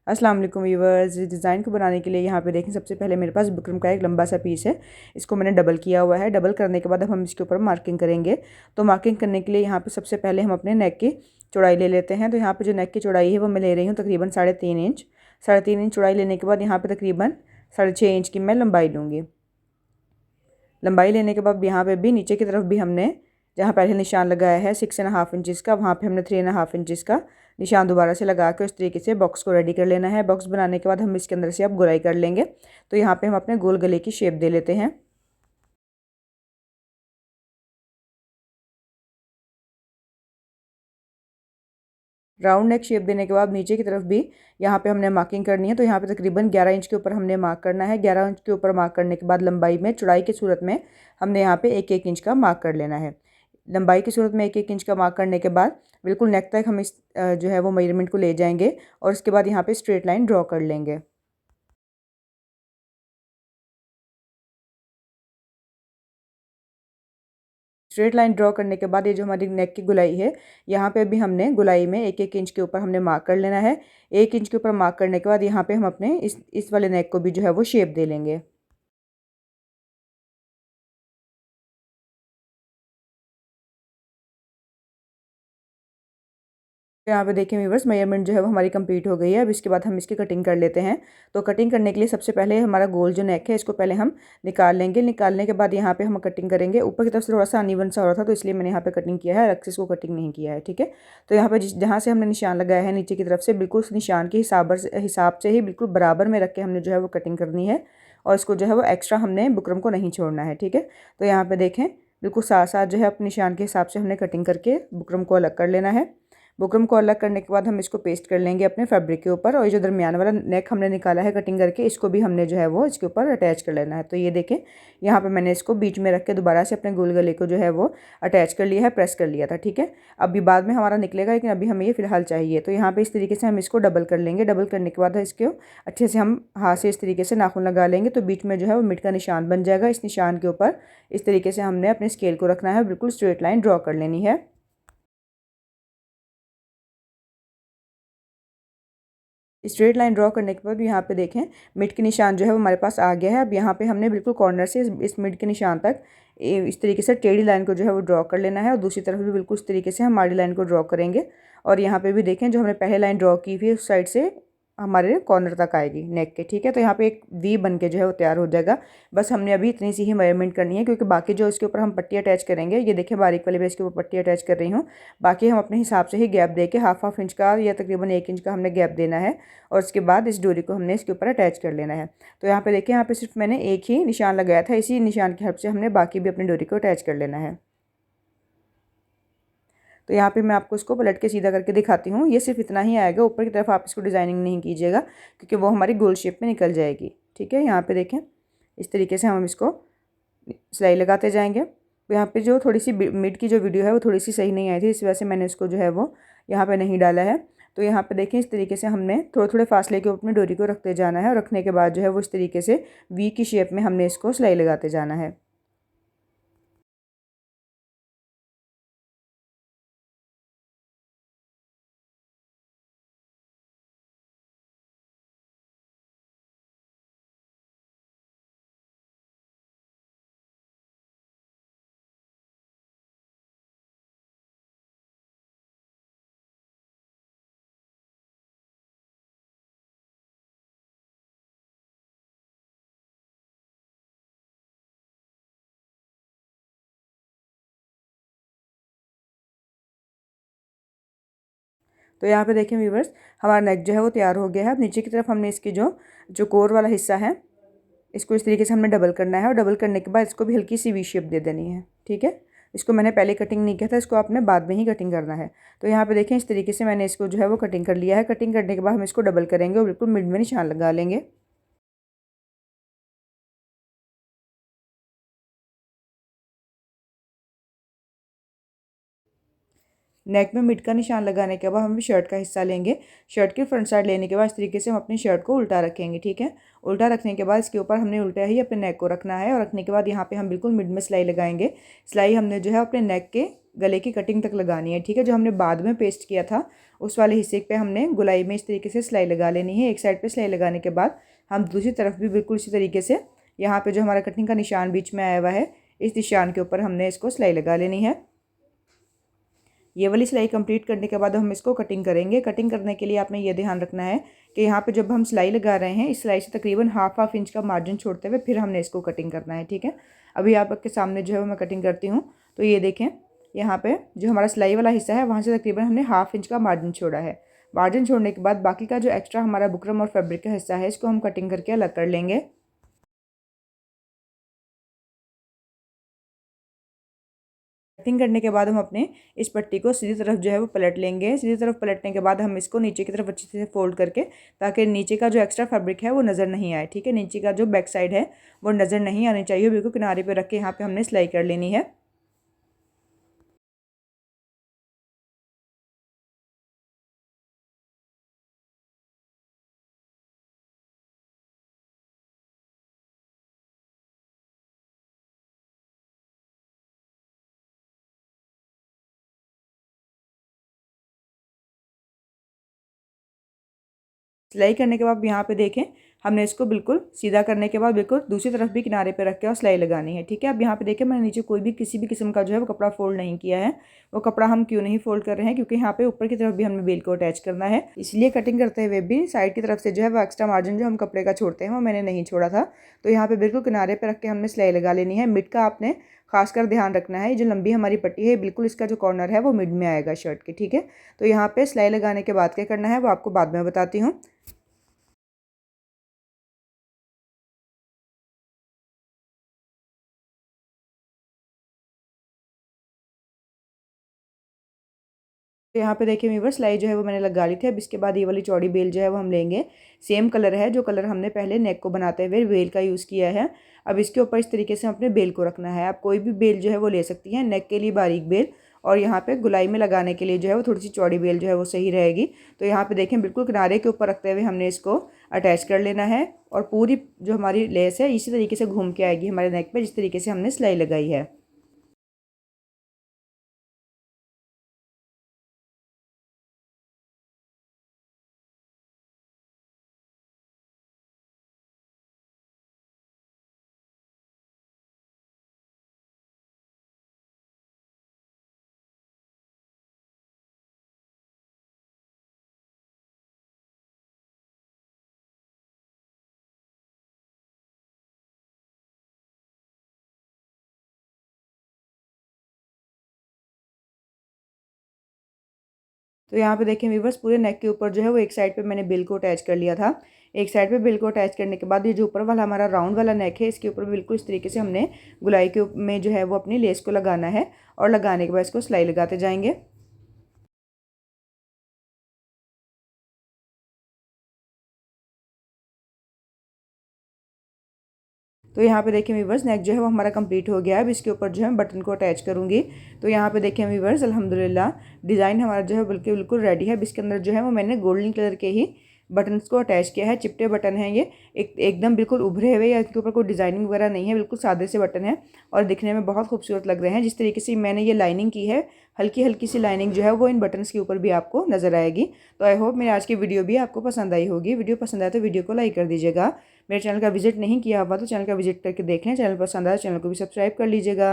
अस्सलाम वालेकुम व्यूअर्स। इस डिज़ाइन को बनाने के लिए यहाँ पे देखें, सबसे पहले मेरे पास बुकरम का एक लंबा सा पीस है। इसको मैंने डबल किया हुआ है। डबल करने के बाद अब हम इसके ऊपर मार्किंग करेंगे। तो मार्किंग करने के लिए यहाँ पे सबसे पहले हम अपने नेक की चौड़ाई ले लेते हैं। तो यहाँ पे जो नेक की चौड़ाई है वो मैं ले रही हूँ तकरीबन 3.5 इंच। 3.5 इंच चौड़ाई लेने के बाद यहाँ पर तकरीबन 6.5 इंच की मैं लंबाई लूँगी। लंबाई लेने के बाद यहाँ पर भी नीचे की तरफ भी हमने जहाँ पहले निशान लगाया है 6.5 इंचज़ का, वहाँ पे हमने 3.5 इंचज़ का निशान दोबारा से लगा के उस तरीके से बॉक्स को रेडी कर लेना है। बॉक्स बनाने के बाद हम इसके अंदर से अब गोलाई कर लेंगे। तो यहाँ पे हम अपने गोल गले की शेप दे लेते हैं। राउंड नेक शेप देने के बाद नीचे की तरफ भी यहाँ पे हमने मार्किंग करनी है। तो यहाँ पे तकरीबन 11 इंच के ऊपर हमने मार्क करना है। 11 इंच के ऊपर मार्क करने के बाद लंबाई में चौड़ाई की सूरत में हमने यहाँ पे 1-1 इंच का मार्क कर लेना है। लंबाई की सूरत में 1-1 इंच का मार्क करने के बाद बिल्कुल नेक तक हम इस जो है वो मेजरमेंट को ले जाएंगे और इसके बाद यहाँ पे स्ट्रेट लाइन ड्रॉ कर लेंगे। स्ट्रेट लाइन ड्रॉ करने के बाद ये जो हमारी नेक की गुलाई है, यहाँ पे भी हमने गुलाई में 1-1 इंच के ऊपर हमने मार्क कर लेना है। 1 इंच के ऊपर मार्क करने के बाद यहाँ पे हम अपने इस वाले नेक को भी जो है वो शेप दे लेंगे। तो यहाँ पे देखिए व्यूअर्स, मेजरमेंट जो है वो हमारी कंप्लीट हो गई है। अब इसके बाद हम इसकी कटिंग कर लेते हैं। तो कटिंग करने के लिए सबसे पहले हमारा गोल जो नेक है इसको पहले हम निकाल लेंगे। निकालने के बाद यहाँ पे हम कटिंग करेंगे। ऊपर की तरफ से थोड़ा सा अनइवन सा हो रहा था तो इसलिए मैंने यहाँ पे कटिंग किया है, एक्सेस को कटिंग नहीं किया है। ठीक है, तो यहाँ पे जहाँ से हमने निशान लगाया है नीचे की तरफ से बिल्कुल उस निशान के हिसाब से ही बिल्कुल बराबर में रख के हमने जो है वो कटिंग करनी है और इसको जो है वो एक्स्ट्रा हमने बुकरम को नहीं छोड़ना है। ठीक है, तो यहाँ पर देखें बिल्कुल साथ साथ जो है अपने निशान के हिसाब से हमने कटिंग करके बुकरम को अलग कर लेना है। बुकरम को अलग करने के बाद हम इसको पेस्ट कर लेंगे अपने फैब्रिक के ऊपर और ये जो दरमियान वाला नेक हमने निकाला है कटिंग करके, इसको भी हमने जो है वो इसके ऊपर अटैच कर लेना है। तो ये देखें, यहाँ पे मैंने इसको बीच में रख के दोबारा से अपने गोल गले को जो है वो अटैच कर लिया है, प्रेस कर लिया था। ठीक है, अभी बाद में हमारा निकलेगा लेकिन अभी हमें ये फ़िलहाल चाहिए। तो यहाँ पर इस तरीके से हम इसको डबल कर लेंगे। डबल करने के बाद इसको अच्छे से हम हाथ से इस तरीके से नाखून लगा लेंगे तो बीच में जो है वो मिड का निशान बन जाएगा। इस निशान के ऊपर इस तरीके से हमने अपने स्केल को रखना है, बिल्कुल स्ट्रेट लाइन ड्रॉ कर लेनी है। स्ट्रेट लाइन ड्रॉ करने के बाद यहाँ पे देखें मिड के निशान जो है वो हमारे पास आ गया है। अब यहाँ पे हमने बिल्कुल कॉर्नर से इस मिड के निशान तक इस तरीके से टेढ़ी लाइन को जो है वो ड्रॉ कर लेना है और दूसरी तरफ भी बिल्कुल इस तरीके से हम आड़ी लाइन को ड्रॉ करेंगे। और यहाँ पे भी देखें जो हमने पहले लाइन ड्रॉ की थी उस साइड से हमारे कॉर्नर तक आएगी नेक के। ठीक है, तो यहाँ पे एक वी बन के जो है वो तैयार हो जाएगा। बस हमने अभी इतनी सी ही मेजरमेंट करनी है क्योंकि बाकी जो इसके ऊपर हम पट्टी अटैच करेंगे, ये देखिए बारीक वाले बेस के ऊपर पट्टी अटैच कर रही हूँ। बाकी हम अपने हिसाब से ही गैप दे के हाफ इंच का या तकरीबन 1 इंच का हमने गैप देना है और उसके बाद इस डोरी को हमने इसके ऊपर अटैच कर लेना है। तो यहाँ पे देखिए, यहाँ पे सिर्फ मैंने एक ही निशान लगाया था, इसी निशान की हेल्प से हमने बाकी भी अपनी डोरी को अटैच कर लेना है। तो यहाँ पे मैं आपको इसको पलट के सीधा करके दिखाती हूँ। ये सिर्फ इतना ही आएगा, ऊपर की तरफ आप इसको डिज़ाइनिंग नहीं कीजिएगा क्योंकि वो हमारी गोल शेप में निकल जाएगी। ठीक है, यहाँ पे देखें इस तरीके से हम इसको सिलाई लगाते जाएंगे। तो यहाँ पे जो थोड़ी सी मिड की जो वीडियो है वो थोड़ी सी सही नहीं आई थी, इस वजह से मैंने इसको जो है वो यहाँ पर नहीं डाला है। तो यहाँ पे देखें इस तरीके से हमने थोड़े थोड़े फासले के ऊपर अपनी डोरी को रखते जाना है और रखने के बाद जो है वो इस तरीके से वी की शेप में हमने इसको सिलाई लगाते जाना है। तो यहाँ पे देखें व्यूवर्स, हमारा नेक जो है वो तैयार हो गया है। अब नीचे की तरफ हमने इसकी जो जो कोर वाला हिस्सा है इसको इस तरीके से हमने डबल करना है और डबल करने के बाद इसको भी हल्की सी वी शेप दे देनी है। ठीक है, इसको मैंने पहले कटिंग नहीं किया था, इसको आपने बाद में ही कटिंग करना है। तो यहाँ पे देखें इस तरीके से मैंने इसको जो है वो कटिंग कर लिया है। कटिंग करने के बाद हम इसको डबल करेंगे और बिल्कुल मिड में निशान लगा लेंगे। नेक में मिड का निशान लगाने के बाद हम शर्ट का हिस्सा लेंगे। शर्ट की फ्रंट साइड लेने के बाद इस तरीके से हम अपनी शर्ट को उल्टा रखेंगे। ठीक है, उल्टा रखने के बाद इसके ऊपर हमने उल्टा ही अपने नेक को रखना है और रखने के बाद यहाँ पे हम बिल्कुल मिड में सिलाई लगाएंगे। सिलाई हमने जो है अपने नेक के गले की कटिंग तक लगानी है, ठीक है। जो हमने बाद में पेस्ट किया था उस वाले हिस्से पे हमने गोलाई में इस तरीके से सिलाई लगा लेनी है। एक साइड पे सिलाई लगाने के बाद हम दूसरी तरफ भी बिल्कुल इसी तरीके से यहाँ पे जो हमारा कटिंग का निशान बीच में आया हुआ है इस निशान के ऊपर हमने इसको सिलाई लगा लेनी है। ये वाली सिलाई कंप्लीट करने के बाद हम इसको कटिंग करेंगे। कटिंग करने के लिए आपने ये ध्यान रखना है कि यहाँ पे जब हम सिलाई लगा रहे हैं इस सिलाई से तकरीबन हाफ इंच का मार्जिन छोड़ते हुए फिर हमने इसको कटिंग करना है, ठीक है। अभी आपके सामने जो है वो मैं कटिंग करती हूँ। तो ये देखें, यहाँ पे जो हमारा सिलाई वाला हिस्सा है वहाँ से तकरीबन हमने हाफ इंच का मार्जिन छोड़ा है। मार्जिन छोड़ने के बाद बाकी का जो एक्स्ट्रा हमारा बुकरम और फैब्रिक का हिस्सा है इसको हम कटिंग करके अलग कर लेंगे। कटिंग करने के बाद हम अपने इस पट्टी को सीधी तरफ जो है वो पलट लेंगे। सीधी तरफ पलटने के बाद हम इसको नीचे की तरफ अच्छे से फोल्ड करके, ताकि नीचे का जो एक्स्ट्रा फैब्रिक है वो नज़र नहीं आए, ठीक है। नीचे का जो बैक साइड है वो नज़र नहीं आनी चाहिए, बिल्कुल किनारे पे रख के यहाँ पे हमने सिलाई कर लेनी है। सिलाई करने के बाद यहाँ पे देखें, हमने इसको बिल्कुल सीधा करने के बाद बिल्कुल दूसरी तरफ भी किनारे पे रख के और सिलाई लगानी है, ठीक है। अब यहाँ पे देखें, मैंने नीचे कोई भी किसी भी किस्म का जो है वो कपड़ा फोल्ड नहीं किया है। वो कपड़ा हम क्यों नहीं फोल्ड कर रहे हैं, क्योंकि यहाँ पे ऊपर की तरफ भी हमने बेल को अटैच करना है, इसलिए कटिंग करते हुए भी साइड की तरफ से जो है वो एक्स्ट्रा मार्जिन जो हम कपड़े का छोड़ते हैं वो मैंने नहीं छोड़ा था। तो यहाँ पे बिल्कुल किनारे पर रख के हमने सिलाई लगा लेनी है। मिड का आपने खासकर ध्यान रखना है, जो लंबी हमारी पट्टी है बिल्कुल इसका जो कॉर्नर है वो मिड में आएगा शर्ट के, ठीक है। तो यहाँ पे सिलाई लगाने के बाद क्या करना है वो आपको बाद में बताती हूँ। तो यहाँ पे देखिए वीवर, सिलाई जो है वो मैंने लगा ली थी। अब इसके बाद ये वाली चौड़ी बेल जो है वो हम लेंगे। सेम कलर है जो कलर हमने पहले नेक को बनाते हुए बेल का यूज़ किया है। अब इसके ऊपर इस तरीके से अपने बेल को रखना है। आप कोई भी बेल जो है वो ले सकती हैं, नेक के लिए बारीक बेल, और यहाँ पे गुलाई में लगाने के लिए जो है वो थोड़ी सी चौड़ी बेल जो है वो सही रहेगी। तो यहाँ पे देखें, बिल्कुल किनारे के ऊपर रखते हुए हमने इसको अटैच कर लेना है, और पूरी जो हमारी लेस है इसी तरीके से घूम के आएगी हमारे नेक पे, जिस तरीके से हमने सिलाई लगाई है। तो यहाँ पे देखें व्यूवर्स, पूरे नेक के ऊपर जो है वो एक साइड पे मैंने बिल को अटैच कर लिया था। एक साइड पे बिल को अटैच करने के बाद ये जो ऊपर वाला हमारा राउंड वाला नेक है इसके ऊपर बिल्कुल इस तरीके से हमने गुलाई के में जो है वो अपनी लेस को लगाना है, और लगाने के बाद इसको सिलाई लगाते जाएंगे। तो यहाँ पे देखिए व्यूवर्स, नेक जो है वो हमारा कंप्लीट हो गया है। अब इसके ऊपर जो है बटन को अटैच करूँगी। तो यहाँ पे देखिए व्यूवर्स, अल्हम्दुलिल्लाह डिज़ाइन हमारा जो है बिल्कुल बिल्कुल रेडी है। अब इसके अंदर जो है वो मैंने गोल्डन कलर के ही बटन्स को अटैच किया है। चिपटे बटन हैं ये, एकदम बिल्कुल उभरे हुए, या इसके ऊपर कोई डिज़ाइनिंग वगैरह नहीं है, बिल्कुल सादे से बटन है और दिखने में बहुत खूबसूरत लग रहे हैं। जिस तरीके से मैंने ये लाइनिंग की है, हल्की हल्की सी लाइनिंग जो है वो इन बटन्स के ऊपर भी आपको नज़र आएगी। तो आई होप मेरी आज की वीडियो भी आपको पसंद आई होगी। वीडियो पसंद आए तो वीडियो को लाइक कर दीजिएगा। मेरे चैनल का विजिट नहीं किया हुआ तो चैनल का विजिट करके देख लें। चैनल पसंद आए चैनल को भी सब्सक्राइब कर लीजिएगा।